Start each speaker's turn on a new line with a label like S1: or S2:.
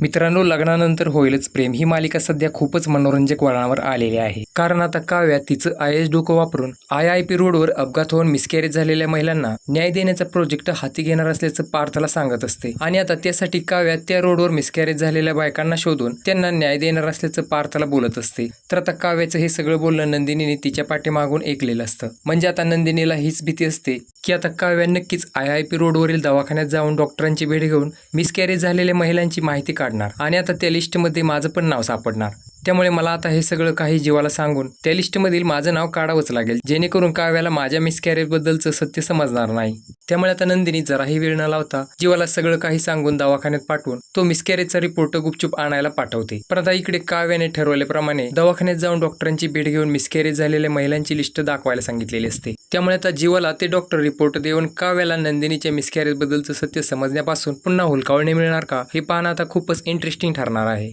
S1: मित्रांनो, लग्नानंतर होईलच प्रेम ही मालिका सध्या खूपच मनोरंजक वळणावर आलेली आहे. कारण आता काव्या तिचं आयएस डोकं वापरून IIP रोडवर अपघात होऊन मिसकॅरेज झालेल्या महिलांना न्याय देण्याचा प्रोजेक्ट हाती घेणार असल्याचं पार्थला सांगत असते. आणि आता त्यासाठी काव्या त्या रोडवर मिसकॅरेज झालेल्या बायकांना शोधून त्यांना न्याय देणार असल्याचं पार्थला बोलत असते. तर आता काव्याचं हे सगळं बोलणं नंदिनीने तिच्या पाठीमागून ऐकलेलं असतं. म्हणजे आता नंदिनीला हीच भीती असते की आता काव्या नक्कीच IIP रोडवरील दवाखान्यात जाऊन डॉक्टरांची भेट घेऊन मिसकॅरेज झालेल्या महिलांची माहिती काढणार आणि आता त्या लिस्टमध्ये माझं पण नाव सापडणार. त्यामुळे मला आता हे सगळं काही जीवाला सांगून त्या लिस्टमधील माझं नाव काढावंच लागेल, जेणेकरून काव्याला माझ्या मिसकॅरेजबद्दलचं सत्य समजणार नाही. त्यामुळे आता नंदिनी जराही वेळ न लावता जीवाला सगळं काही सांगून दवाखान्यात पाठवून तो मिसकॅरेजचा रिपोर्ट गुपचूप आणायला पाठवते. पण आता इकडे काव्याने ठरवल्याप्रमाणे दवाखान्यात जाऊन डॉक्टरांची भेट घेऊन मिसकॅरेज झालेल्या महिलांची लिस्ट दाखवायला सांगितलेली असते. त्यामुळे आता जीवाला ते डॉक्टर रिपोर्ट देऊन काव्याला नंदिनीच्या मिसकॅरेजबद्दलचं सत्य समजण्यापासून पुन्हा हुलकावणी मिळणार का, हे पाहणं आता खूपच इंटरेस्टिंग ठरणार आहे.